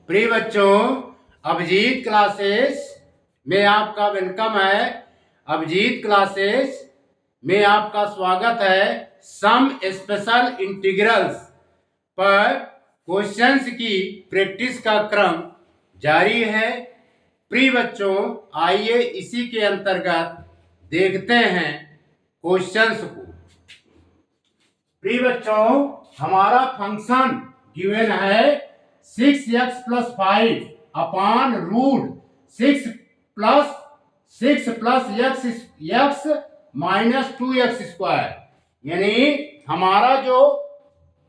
प्रिय बच्चों, अभिजीत क्लासेस में आपका वेलकम है। अभिजीत क्लासेस में आपका स्वागत है। सम स्पेशल इंटीग्रल्स पर क्वेश्चंस की प्रैक्टिस का क्रम जारी है। प्रिय बच्चों, आइए इसी के अंतर्गत देखते हैं क्वेश्चंस को। प्रिय बच्चों, हमारा फंक्शन गिवन है 6x + 5 upon root 6 + x minus 2x²। यानी हमारा जो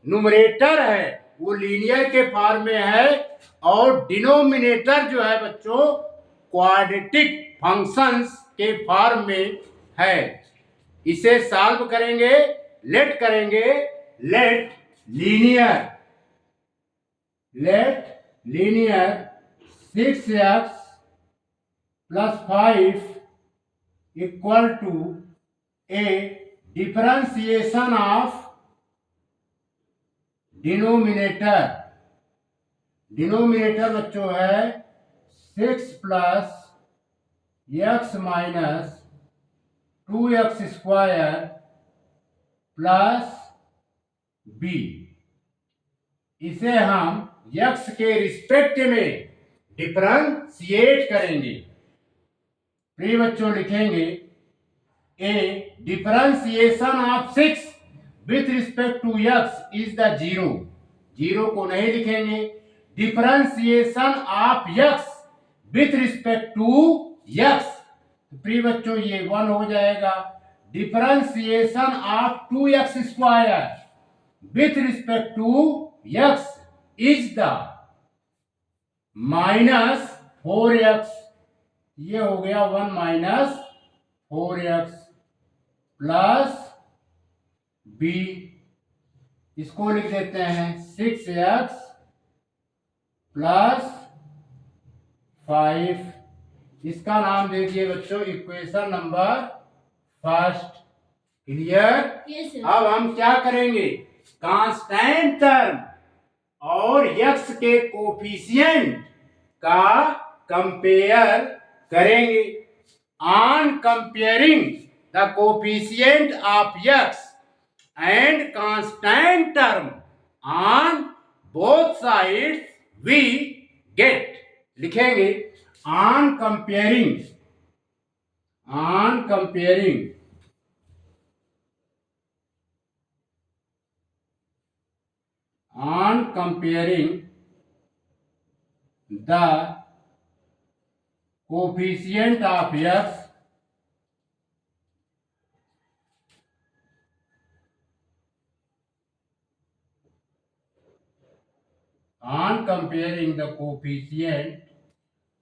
न्यूमरेटर है वो लीनियर के फॉर्म में है और डिनोमिनेटर जो है बच्चों क्वाड्रेटिक फंक्शंस के फॉर्म में है। इसे सॉल्व करेंगे, let linear 6x + 5 equal to a differentiation of denominator बच्चों है 6 + x minus 2x² plus b। इसे हम x के रिस्पेक्ट में डिफरेंशिएट करेंगे। प्रिय बच्चों, लिखेंगे a differentiation of 6 with respect to x is the 0 को नहीं लिखेंगे। Differentiation of x with respect to x, प्रिय बच्चों ये 1 हो जाएगा। Differentiation of 2x² with respect to x is the -4x। ये हो गया 1 - 4x प्लस b। इसको लिख देते हैं 6x + 5। इसका नाम दे दिए बच्चों इक्वेशन नंबर फर्स्ट। क्लियर? अब हम क्या करेंगे, कांस्टेंट टर्म और x के कोफिशिएंट का कंपेयर करेंगे। On comparing the coefficient of x and constant term on both sides we get. लिखेंगे on comparing the coefficient of x on comparing the coefficient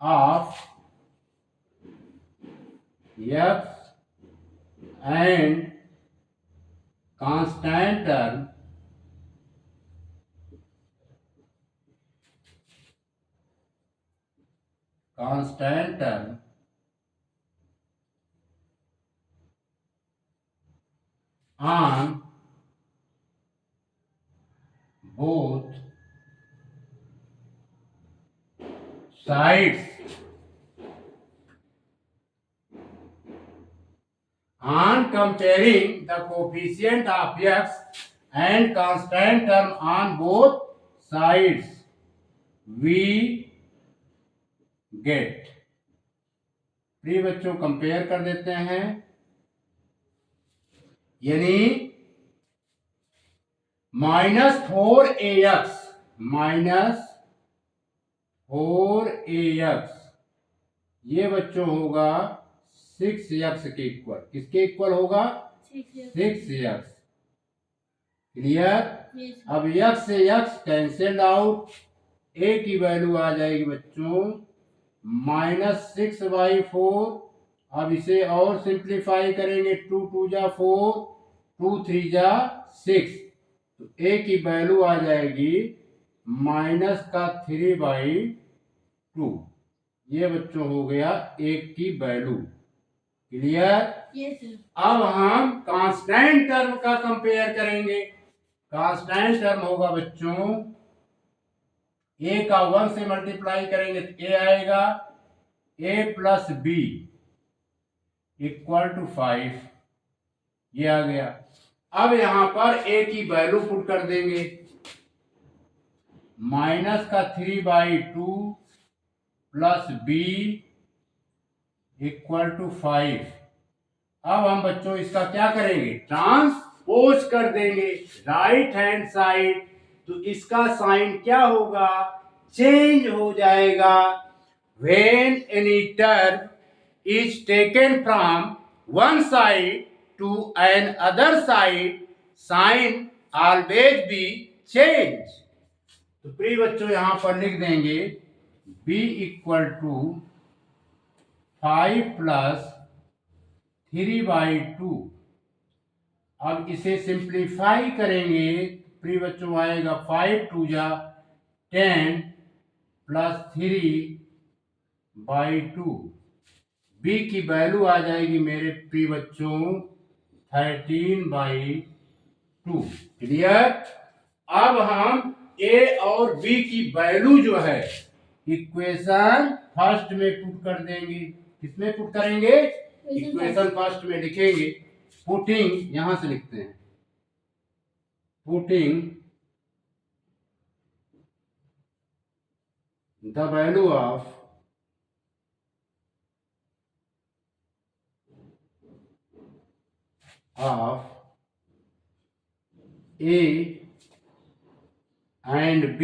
of x and constant term on both sides on comparing the coefficient of x and constant term on both sides we get। प्रिय बच्चों, compare कर देते हैं। यानी -4ax ये बच्चों होगा 6x के इक्वल। किसके इक्वल होगा? 6x। क्लियर? अब x से x कैंसिल आउट, a की वैल्यू आ जाएगी बच्चों -6/4। अब इसे और सिंप्लीफाई करेंगे, 2 × 2 = 4, 2 × 3 = 6। तो a की वैल्यू आ जाएगी -3/2। ये बच्चों हो गया a की वैल्यू। क्लियर? अब हम कांस्टेंट टर्म का कंपेयर करेंगे। कांस्टेंट टर्म होगा बच्चों ए का 1 से मल्टीप्लाई करेंगे तो ए आएगा, ए प्लस बी इक्वल टू 5, ये आ गया। अब यहां पर ए की वैल्यू पुट कर देंगे, -3/2 प्लस बी इक्वल टू 5। अब हम बच्चों इसका क्या करेंगे, ट्रांसपोज कर देंगे राइट हैंड साइड, तो इसका साइन क्या होगा, चेंज हो जाएगा। When any term is taken from one side to another side, sign always be change. तो प्रिय बच्चों यहां पर लिख देंगे b इक्वल टू 5 प्लस 3/2। अब इसे सिंप्लीफाई करेंगे, प्रिय बच्चों आएगा 5 2 जा 10 प्लस 3/2। b की वैल्यू आ जाएगी मेरे प्रिय बच्चों 13/2। क्लियर। अब हम a और b की वैल्यू जो है इक्वेशन फर्स्ट में पुट कर देंगे। किसमें पुट करेंगे, इक्वेशन फर्स्ट में लिखेंगे। पुटिंग, यहां से लिखते हैं, putting the value of A and B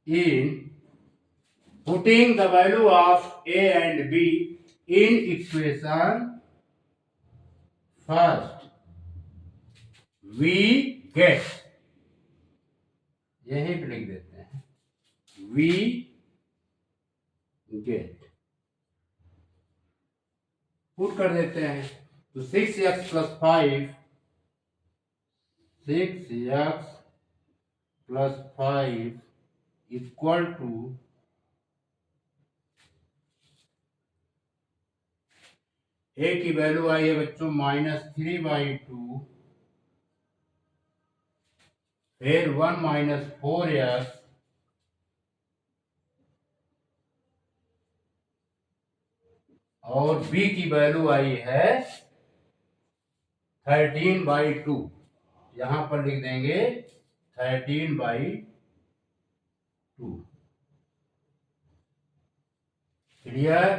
in putting the value of A and B in equation first, we get, यहीं पे लिख देते हैं, we get, पुट कर देते हैं। तो 6x plus 5, 6x plus 5 equal to A की वैल्यू आई है बच्चों -3/2, फिर 1 - 4x और b की वैल्यू आई है 13/2। यहां पर लिख देंगे 13/2। क्लियर।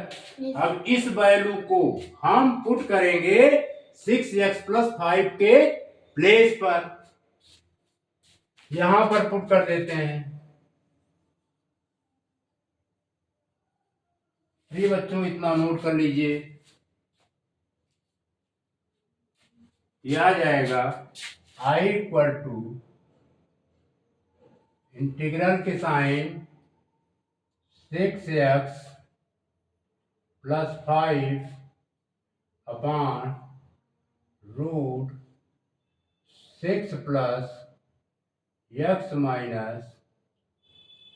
अब इस वैल्यू को हम पुट करेंगे 6x प्लस 5 के प्लेस पर, यहां पर पुट कर देते हैं। ये बच्चों इतना नोट कर लीजिए, ये आ जाएगा I इक्वल टू इंटीग्रल के sine 6x plus 5 upon root 6 plus x minus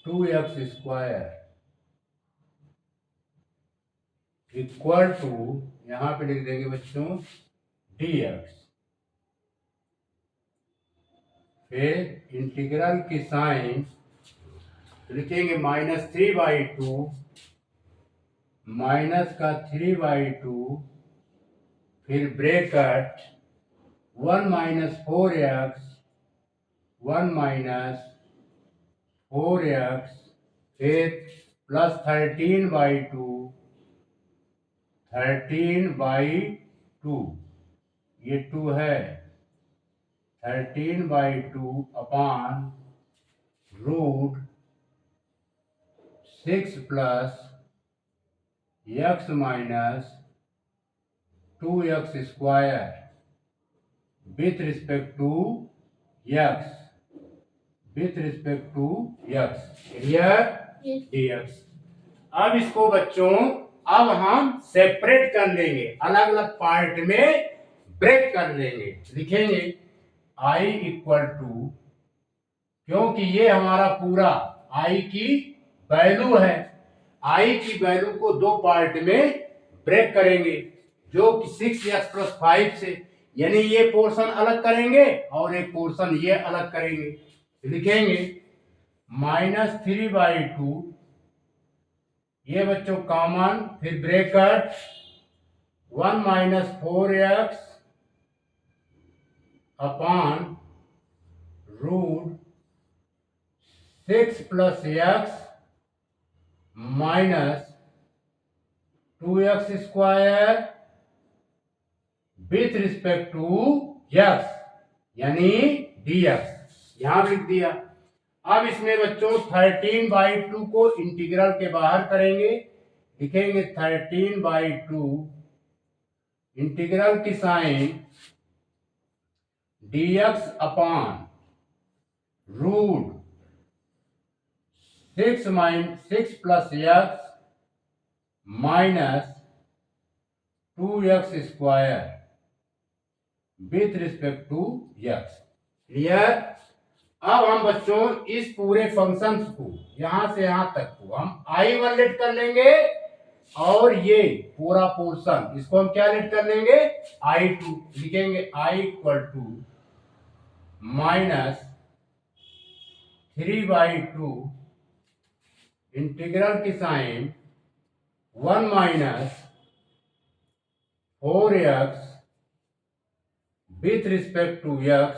2x square equal to, यहां पे लिख देंगे बच्चों dx। फिर इंटीग्रल की साइन लिखेंगे -3/2 माइनस का 3/2, फिर ब्रैकेट 1 - 4x 1 - 4x, फिर प्लस 13/2 13/2, ये 2 है, 13/2 upon root 6 plus x minus 2x square with respect to x, with respect to x। Clear, dx। अब इसको बच्चों अब हम सेपरेट कर लेंगे, अलग अलग पार्ट में ब्रेक कर लेंगे। लिखेंगे I इक्वल टू, क्योंकि ये हमारा पूरा I की वैल्यू है, I की वैल्यू को दो पार्ट में ब्रेक करेंगे, जो कि 6x प्लस 5 से, यानी ये पोर्शन अलग करेंगे और एक पोर्शन ये अलग करेंगे, लिखेंगे -3/2, ये बच्चों कॉमन, फिर bracket 1 - 4x upon √6 + x minus 2x square with respect to x यानी dx यहां लिख दिया। अब इसमें बच्चों 13/2 को इंटीग्रल के बाहर करेंगे, लिखेंगे 13/2 इंटीग्रल की sine dx upon √6 + x minus 2x square with respect to x। Clear. अब हम बच्चों इस पूरे फंक्शन को यहां से यहां तक को हम I1 लेट कर लेंगे और ये पूरा पोर्शन इसको हम क्या लेट कर लेंगे I2, लिखेंगे I = -3/2 इंटीग्रल की sine 1 - 4x with respect to x।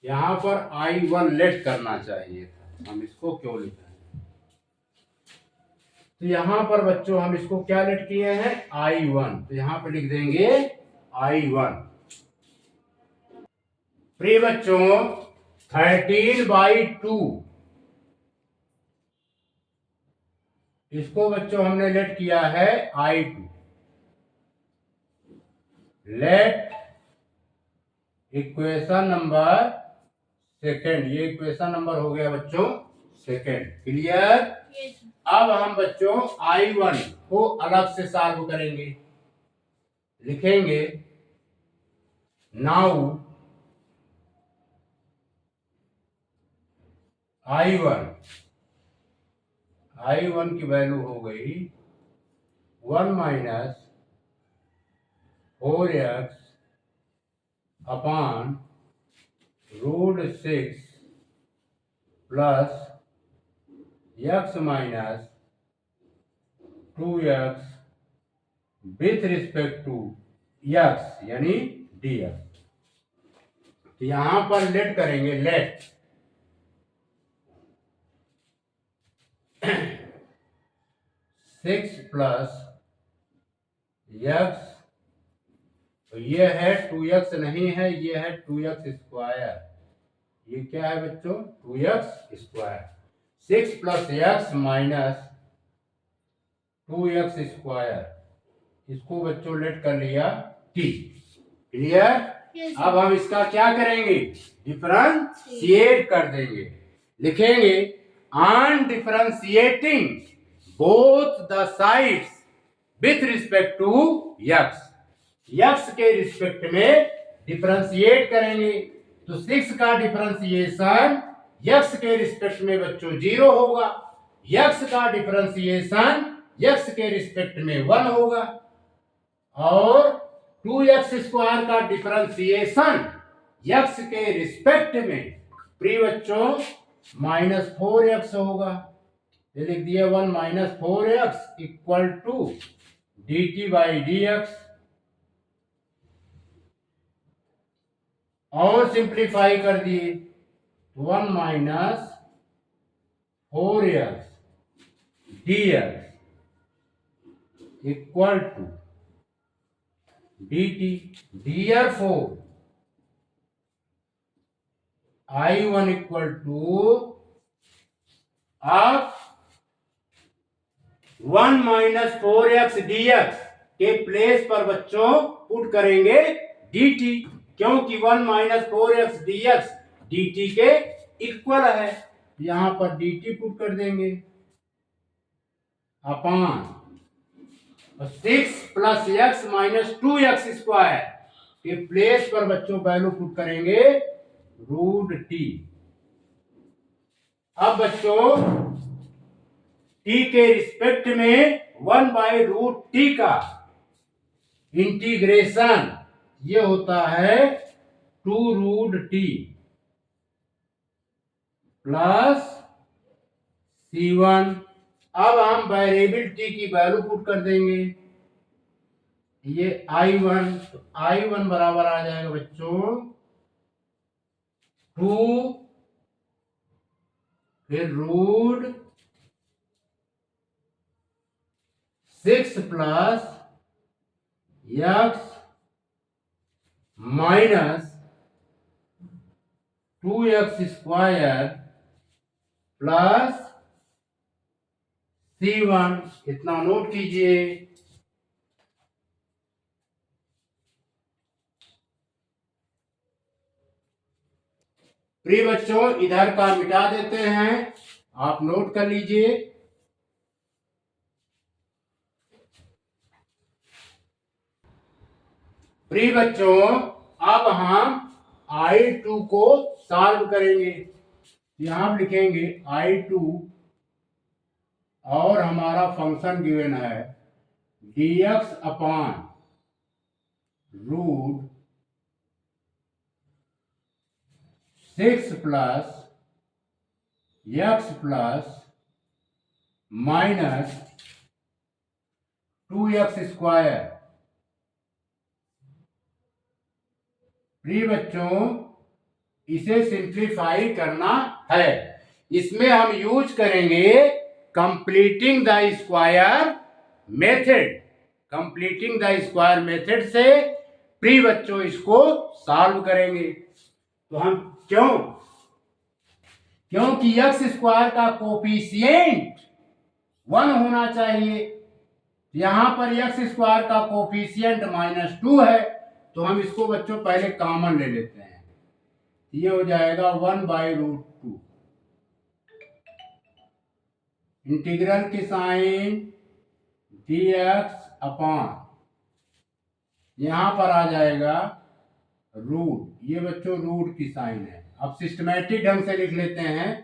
यहां पर I1 लेट करना चाहिए था, हम इसको क्यों लिखा है, तो यहां पर बच्चों हम इसको क्या लेट किए हैं I1, तो यहां पर लिख देंगे I1। प्रिय बच्चों 13/2 इसको बच्चों हमने लेट किया है I2। Let equation number second, ये इक्वेशन नंबर हो गया बच्चों सेकेंड। क्लियर। अब हम बच्चों I1 को अलग से सॉल्व करेंगे, लिखेंगे नाउ I1 की वैल्यू हो गई 1 - 4x upon √6 + x minus 2x with respect to x यानी dx। तो यहां पर लेट करेंगे, लेट 6 + x, तो ये है 2x नहीं है, ये है 2x स्क्वायर, ये क्या है बच्चों 2x square. 6 + x minus 2x square, इसको बच्चों लेट कर लिया t। क्लियर। अब हम इसका क्या करेंगे डिफरेंशिएट कर देंगे, लिखेंगे on differentiating both the sides with respect to x, x के रिस्पेक्ट में डिफरेंशिएट करेंगे, तो 6 का डिफरेंशिएशन x के रिस्पेक्ट में बच्चों 0 होगा, x का डिफरेंशिएशन x के रिस्पेक्ट में 1 होगा, और 2x स्क्वायर का डिफरेंशिएशन x के रिस्पेक्ट में प्रिय बच्चों -4x होगा। ये लिख दिया 1 - 4x = dt/dx, और सिंप्लीफाई कर दिए 1 - 4x dx = dt। therefore I1 = आप 1 - 4x dx के प्लेस पर बच्चों पुट करेंगे dt, क्योंकि 1 - 4x dx dt के इक्वल है, यहां पर dt पुट कर देंगे upon 6 + x minus 2x square के प्लेस पर बच्चों वैल्यू पुट करेंगे √t। अब बच्चों t के रिस्पेक्ट में 1/√t का इंटीग्रेशन ये होता है 2√t प्लस C1। अब हम वेरिएबल t की वैल्यू पुट कर देंगे। ये I1, तो I1 बराबर आ जाएगा बच्चों 2 फिर √6 plus x minus 2x² plus C1। इतना नोट कीजिए। प्रिय बच्चों, इधर का मिटा देते हैं, आप नोट कर लीजिए। प्रिय बच्चों, अब हम I2 को सॉल्व करेंगे। यहां लिखेंगे I2 और हमारा फंक्शन गिवन है dx upon √6 plus x plus minus 2x²। प्रिय बच्चों, इसे सिंप्लीफाई करना है। इसमें हम यूज करेंगे completing the square method. Completing the square method से प्रिय बच्चों इसको सॉल्व करेंगे। तो हम क्योंकि x² का कोफिशिएंट 1 होना चाहिए। यहां पर x² का कोफिशिएंट -2 है, तो हम इसको बच्चों पहले कॉमन ले लेते हैं। ये हो जाएगा 1/√2। इंटीग्रल की साइन dx अपॉन यहां पर आ जाएगा रूट। ये बच्चों रूट की साइन है। अब सिस्टमैटिक ढंग से लिख लेते हैं,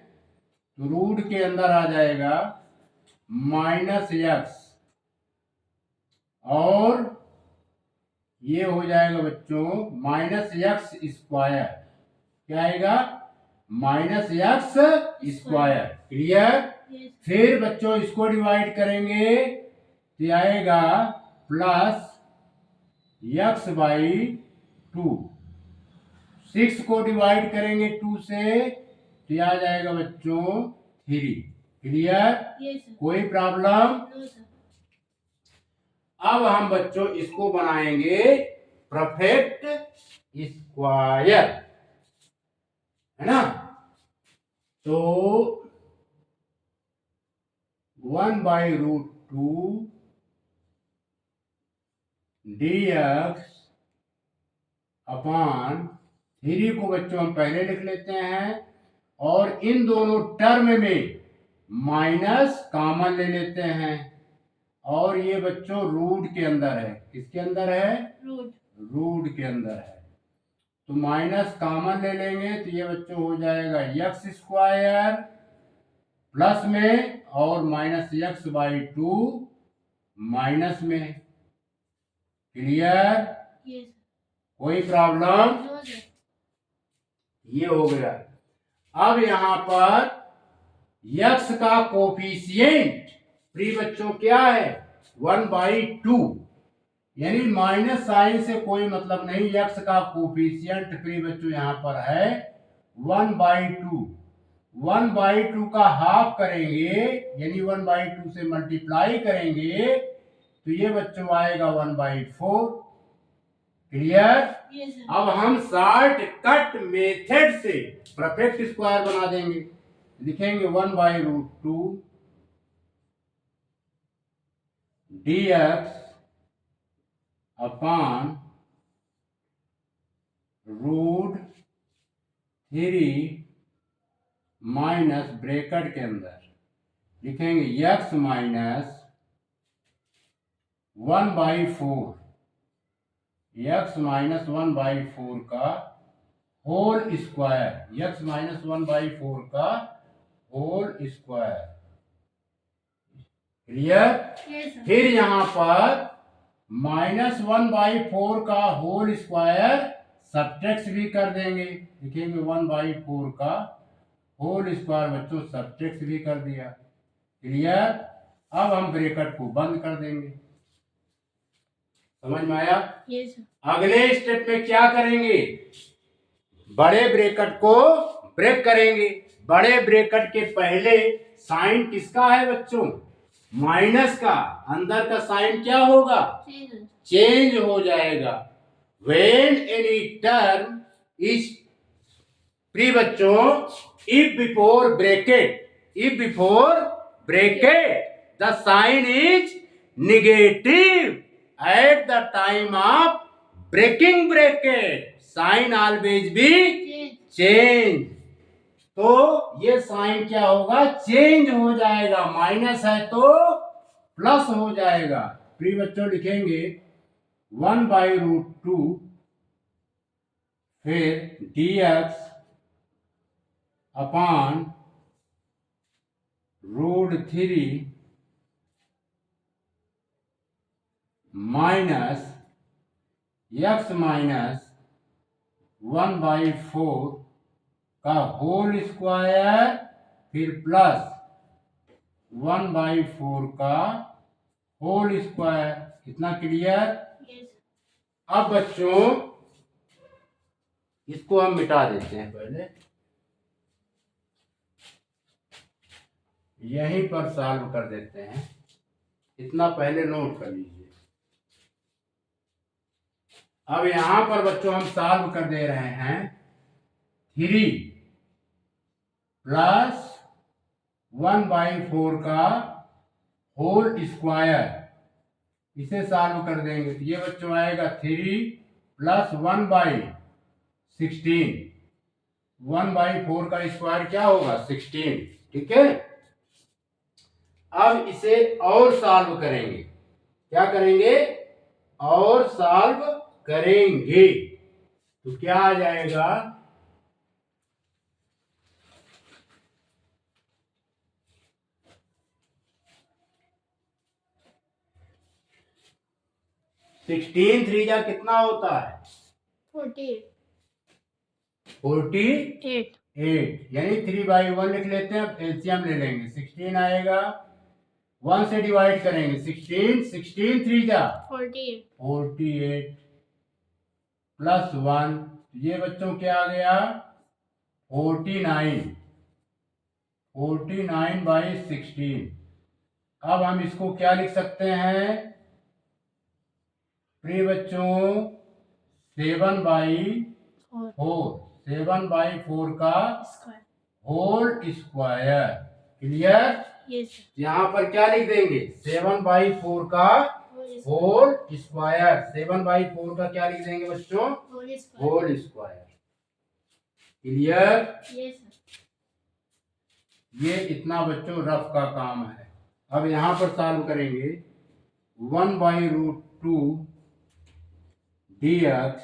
तो रूट के अंदर आ जाएगा -x और ये हो जाएगा बच्चों -x²। क्या आएगा? -x²। क्लियर? फिर बच्चों इसको डिवाइड करेंगे तो आएगा प्लस x/2। 6 को डिवाइड करेंगे 2 से तो आ जाएगा बच्चों 3। क्लियर? कोई प्रॉब्लम? अब हम बच्चों इसको बनाएंगे परफेक्ट स्क्वायर, है ना? तो 1/√2 dx अपॉन 3 को बच्चों हम पहले लिख लेते हैं और इन दोनों टर्म में माइनस कॉमन ले लेते हैं और ये बच्चों रूट के अंदर है। किसके अंदर है? रूट के अंदर है, तो माइनस कॉमन ले लेंगे तो ये बच्चों हो जाएगा x² प्लस में और -x/2 माइनस में। क्लियर? कोई प्रॉब्लम? ये हो गया। अब यहां पर x का कोफिशिएंट प्रिय बच्चों क्या है? 1/2, यानी माइनस साइन से कोई मतलब नहीं। x का कोफिशिएंट प्रिय बच्चों यहां पर है 1/2। 1/2 का हाफ करेंगे यानी 1/2 से मल्टीप्लाई करेंगे तो ये बच्चों आएगा 1/4। क्लियर? अब हम शॉर्ट कट मेथड से परफेक्ट स्क्वायर बना देंगे। लिखेंगे 1/√2 dx अपॉन √3 माइनस ब्रैकेट के अंदर लिखेंगे x माइनस 1/4। x माइनस 1/4 का होल स्क्वायर। x माइनस 1/4 का होल स्क्वायर। क्लियर? फिर यहां पर -1/4 का होल स्क्वायर सब्ट्रैक्ट भी कर देंगे। लिखेंगे 1/4 का होल स्क्वायर बच्चों सब्ट्रैक्ट भी कर दिया। क्लियर। अब हम ब्रैकेट को बंद कर देंगे। समझ में आया? यस अगले स्टेप में क्या करेंगे? बड़े ब्रैकेट को ब्रेक करेंगे। बड़े ब्रैकेट के पहले साइन किसका है बच्चों? माइनस का। अंदर का साइन क्या होगा? चेंज हो जाएगा। When any term is pre बच्चों if before bracket the sign is negative at the time of breaking bracket sign always be change। तो ये साइन क्या होगा? चेंज हो जाएगा। माइनस है तो प्लस हो जाएगा। प्री बच्चों लिखेंगे 1/√2 फिर dx upon √3 minus x minus 1/4 का होल स्क्वायर फिर प्लस 1/4 का होल स्क्वायर। कितना क्लियर? अब बच्चों इसको हम मिटा देते हैं। पहले यहीं पर सॉल्व कर देते हैं। इतना पहले नोट कर लीजिए। अब यहां पर बच्चों हम सॉल्व कर दे रहे हैं 3 प्लस 1/4 का होल स्क्वायर। इसे सॉल्व कर देंगे तो ये बच्चों आएगा 3 प्लस 1/16। 1/4 का स्क्वायर क्या होगा? 16। ठीक है। अब इसे और सॉल्व करेंगे। क्या करेंगे? और सॉल्व करेंगे तो क्या आ जाएगा? 16 3 जा कितना होता है? 48 यानी 3/1 लिख लेते हैं। अब एलसीएम ले लेंगे। 16 आएगा 1 से डिवाइड करेंगे। 16 3 जा 48 प्लस 1 ये बच्चों क्या आ गया? 49/16। अब हम इसको क्या लिख सकते हैं प्रिय बच्चों? 7/4 का होल स्क्वायर। क्लियर। यहाँ पर क्या लिख देंगे? 7/4 का होल स्क्वायर। 7/4 का क्या लिख देंगे बच्चों? Whole square. क्लियर। ये इतना बच्चों रफ का काम है। अब यहां पर सॉल्व करेंगे 1/√2 dx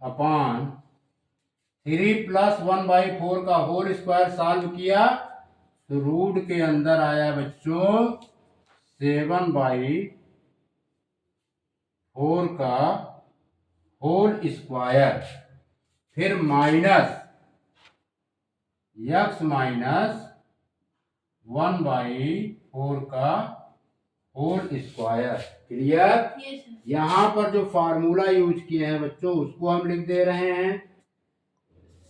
अपॉन 3 प्लस 1/4 का होल स्क्वायर सॉल्व किया तो रूट के अंदर आया बच्चों 7/4 का होल स्क्वायर फिर माइनस x माइनस 1/4 का होल स्क्वायर। क्लियर। यहाँ पर जो फार्मूला यूज किए हैं बच्चों उसको हम लिख दे रहे हैं।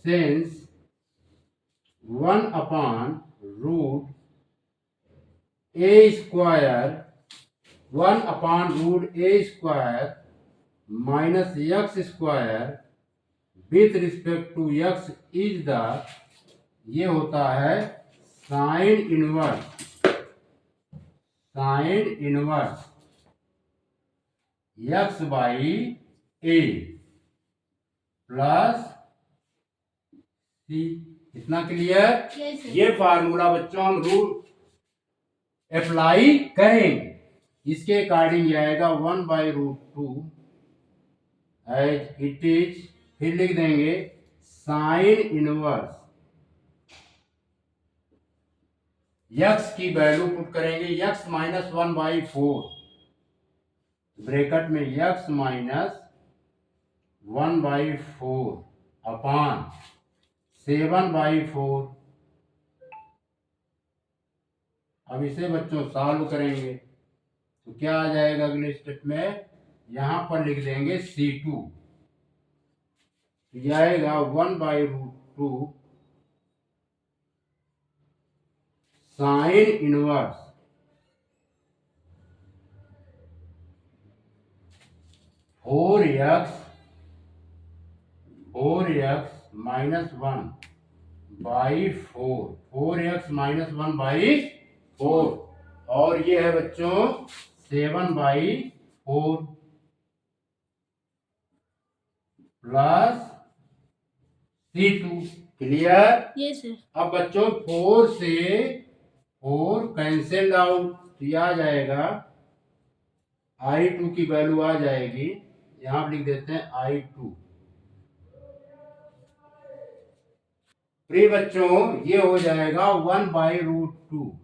Since 1/√a² minus x square with respect to x is the ये होता है sine inverse x/a plus c। इतना क्लियर। ये फार्मूला बच्चों हम रूल अप्लाई करेंगे। इसके अकॉर्डिंग आएगा 1/√2 एज इट इज। फिर लिख देंगे साइन इनवर्स x की वैल्यू पुट करेंगे x माइनस 1/4 ब्रैकेट में x माइनस 1/4 अपान 7/4। अब इसे बच्चों सॉल्व करेंगे तो क्या आ जाएगा अगले स्टेप में, यहां पर लिख देंगे C2, यह आएगा 1/√2 sine inverse 4x minus 1/4, 4x minus 1/4, और ये है बच्चों 7/4 प्लस C2। क्लियर? ये सर। अब बच्चों 4 से 4 कैंसिल आउट, तो यह आ जाएगा I2 की वैल्यू आ जाएगी, यहां पर लिख देते हैं I2। प्रिय बच्चों ये हो जाएगा 1/√2,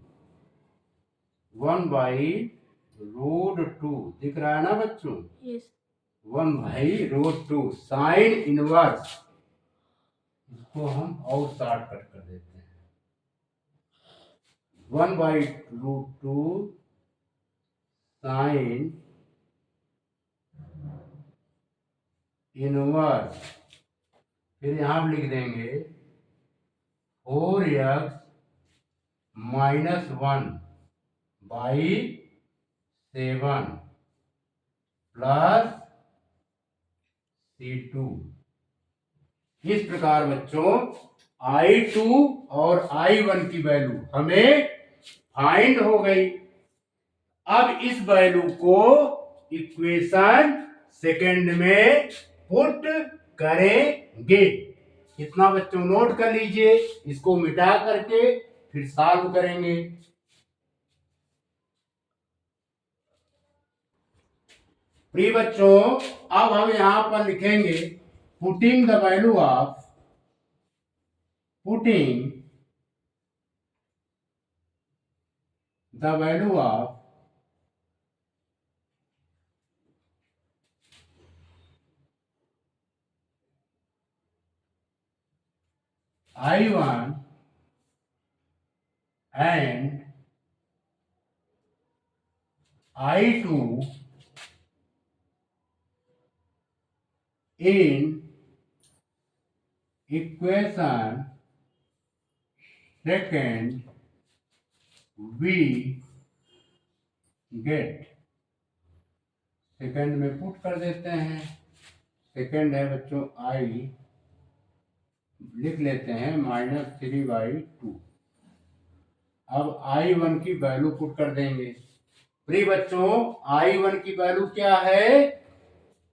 1/√2 दिख रहा है ना बच्चों? यस। 1/√2 साइन इनवर्स, इसको हम और शॉर्टकट कर देते हैं, 1/√2 साइन इनवर्स, फिर यहां लिख देंगे 4x माइनस 1/7 प्लस C2। इस प्रकार बच्चों I2 और I1 की वैल्यू हमें फाइंड हो गई। अब इस वैल्यू को इक्वेशन सेकंड में पुट करेंगे। कितना बच्चों नोट कर लीजिए, इसको मिटा करके फिर सॉल्व करेंगे। प्रिय बच्चों अब हम यहां पर लिखेंगे putting the value of I1 and I2 in equation second we get, second में पुट कर देते हैं, सेकंड है बच्चों I, लिख लेते हैं -3/2। अब I1 की वैल्यू पुट कर देंगे। प्रिय बच्चों I1 की वैल्यू क्या है,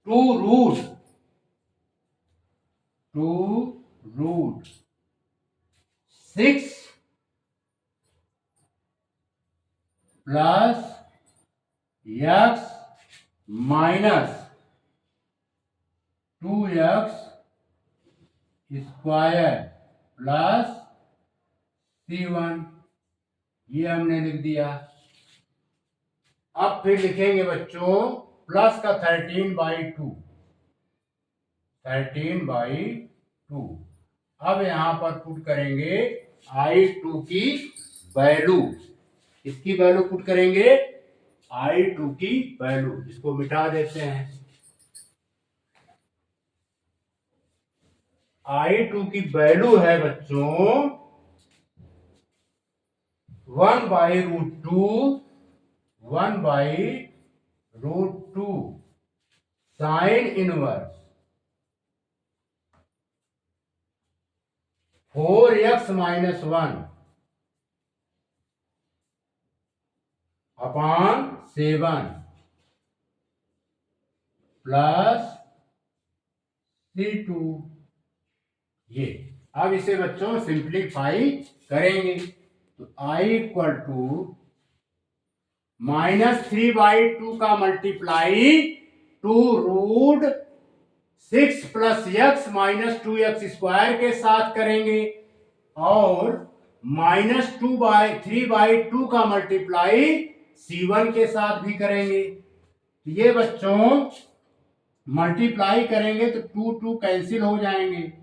2√6 plus x minus 2x square plus C1, ये हमने लिख दिया। अब फिर लिखेंगे बच्चों प्लस का 13/2। अब यहां पर पुट करेंगे I2 की वैल्यू, इसकी वैल्यू पुट करेंगे I2 की वैल्यू, इसको मिटा देते हैं। I2 की वैल्यू है बच्चों 1/√2 साइन इनवर्स 4x माइनस 1 अपान 7 प्लस C2। ये अब इसे बच्चों सिंप्लीफाई करेंगे तो I इक्वल टू -3/2 का multiply 2√6 plus x minus 2x square के साथ करेंगे और -3/2 का मल्टीप्लाई C1 के साथ भी करेंगे। तो ये बच्चों मल्टीप्लाई करेंगे तो 2 2 कैंसिल हो जाएंगे।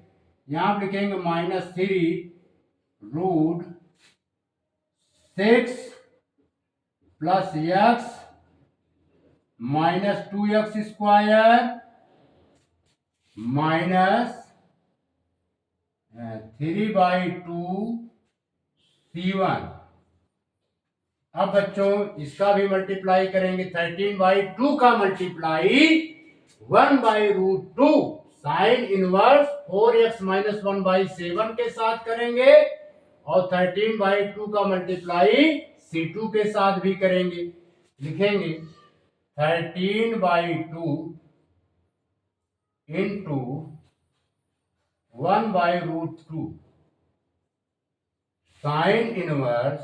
यहां आप लिखेंगे -3√6 plus x -2x² minus 3/2c1। अब बच्चों इसका भी मल्टीप्लाई करेंगे। 13/2 का मल्टीप्लाई 1/√2 साइन इनवर्स 4x - 1/7 के साथ करेंगे और 13/2 का मल्टीप्लाई C2 के साथ भी करेंगे। लिखेंगे 13/2 into 1/√2 sine inverse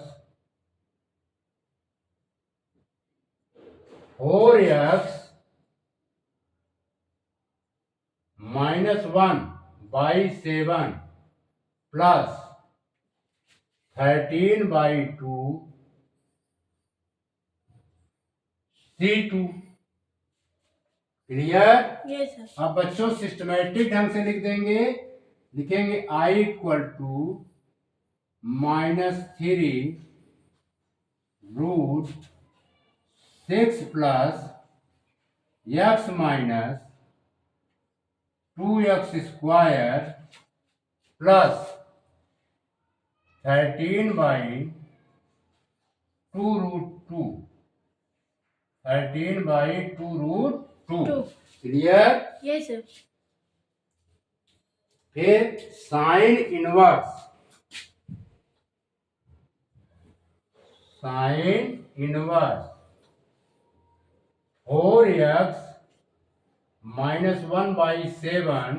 4x - 1/7 plus 13/2 C2। Clear? Yes sir. अब बच्चों सिस्टमेटिक ढंग से लिख देंगे। लिखेंगे I = -3√6 plus x - 2x² plus 13/2√2 13/2√2। Clear? Yes sir. फिर sine inverse 4x - 1/7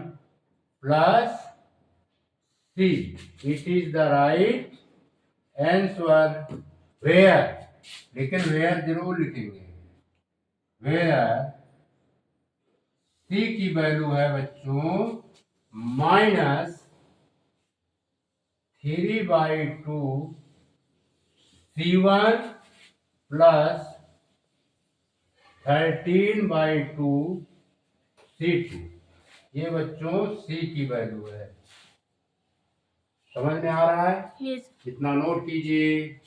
plus C. It is the right answer. Where? लेकिन where जरूर लिखेंगे। Where C की वैल्यू है बच्चों -3/2 C1 प्लस 13/2 C2। ये बच्चों C की वैल्यू है। समझ में आ रहा है? यस। इतना नोट कीजिए।